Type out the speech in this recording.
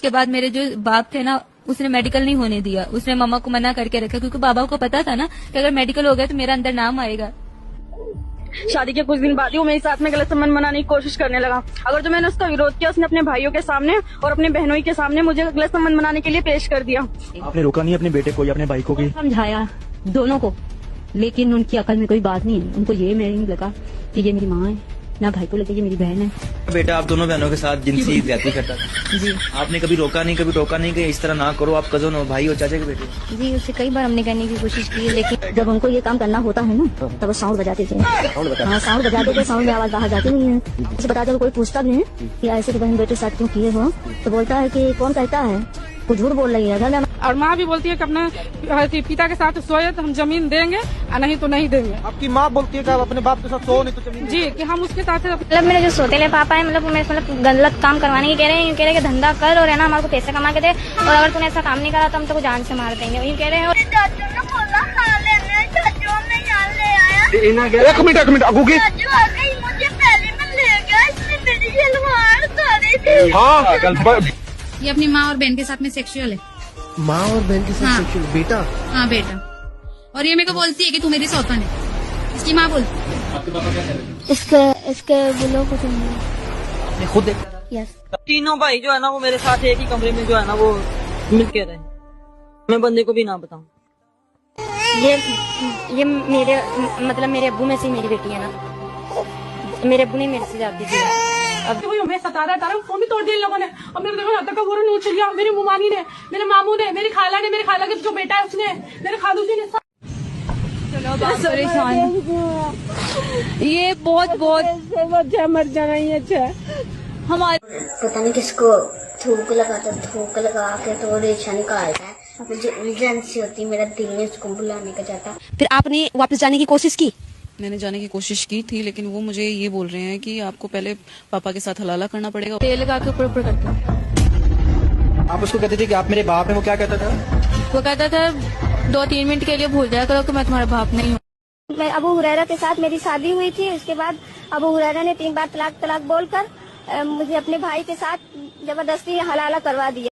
उसके बाद मेरे जो बाप थे ना, उसने मेडिकल नहीं होने दिया, उसने मम्मा को मना करके रखा, क्योंकि बाबा को पता था ना कि अगर मेडिकल हो गया तो मेरा अंदर नाम आएगा। शादी के कुछ दिन बाद ही वो मेरे साथ में गलत संबंध बनाने की कोशिश करने लगा। अगर जो मैंने उसका विरोध किया, उसने अपने भाइयों के सामने और अपने बहनों के सामने मुझे गलत संबंध बनाने के लिए पेश कर दिया। आपने रोका नहीं अपने बेटे को या अपने भाई को? भी समझाया दोनों को, लेकिन उनकी अकल में कोई बात नहीं है। उनको ये नहीं लगा कि ये मेरी माँ है, ना भाई को लगे ये मेरी बहन है। बेटा आप दोनों बहनों के साथ जिनसी ज्यादती करता था जी। आपने कभी रोका नहीं, कभी टोका नहीं कि इस तरह ना करो, आप कजन हो, भाई हो, चाचा के बेटे? जी, उससे कई बार हमने करने की कोशिश की, लेकिन जब उनको ये काम करना होता है ना, तब वो साउंड बजाते थे। हाँ, साउंड बजाते थे, साउंड में आवाज बाहर जाती नहीं है। उसे बताते कोई पूछता भी है कि ऐसे बहन बेटे साथ क्यों किए हो, तो बोलता है कि कौन कहता है, वो झूठ बोल रही है घर में। और माँ भी बोलती है कि अपने पिता के साथ सोए तो हम जमीन देंगे, और नहीं तो नहीं देंगे। आपकी माँ बोलती है कि आप अपने बाप के साथ सो नहीं तो जमीन? जी, कि हम उसके साथ मतलब मेरे जो सोतेले पापा है, मतलब गलत काम करवाने की कह रहे हैं। कह रहे हैं कि धंधा कर और है ना हमारे को पैसे कमा के दे, और अगर तूने ऐसा काम नहीं करा तो हम तो जान से मार देंगे, वही कह रहे हैं। एक मिनट अगूगी। हाँ, ये अपनी माँ और बहन के साथ में सेक्सुअल है। माँ और बहन के साथ सेक्सुअल? बेटा? हाँ बेटा। और ये मेरे को बोलती है कि तू मेरी सौतन है, इसकी माँ बोलती। आपके पापा क्या कह इसके बोलो कुछ नहीं। आपने खुद देखा? यस। तीनों भाई जो है ना वो मेरे साथ एक ही कमरे में जो है ना वो मिल के रहे। मैं बंदे को भी ना बताऊं। ये मेरे मतलब मेरे अब्बू में से मेरी बेटी है ना, मेरे अब्बू ने मेरे से शादी की। अब हमें सता रहा था, फोन भी तोड़ दिया इन लोगों ने, और मेरे देखो तक का वो नोच लिया। मेरी मुमानी ने, मेरे मामू ने, मेरी खाला ने, मेरे खाला के जो बेटा है उसने, मेरे खालू जी ने। परेशान ये बहुत मर जाना ही अच्छा। हमारे पता नहीं किसको थूक लगा के तो रेशा निकालता है। मुझे उलझन सी होती, मेरा दिल नहीं उसको बुलाने का चाहता। फिर आपने वापस जाने की कोशिश की? मैंने जाने की कोशिश की थी, लेकिन वो मुझे ये बोल रहे हैं कि आपको पहले पापा के साथ हलाला करना पड़ेगा। तेल लगा के ऊपर ऊपर करते हैं। आप उसको कहते थे कि आप मेरे बाप हैं, वो क्या कहता था? वो कहता था 2-3 मिनट के लिए भूल जाया करो कि मैं तुम्हारा बाप नहीं हूँ। मैं अबू हुरैरा के साथ मेरी शादी हुई थी। उसके बाद अबू हुरैरा ने 3 बार तलाक बोलकर मुझे अपने भाई के साथ जबरदस्ती हलाला करवा दिया।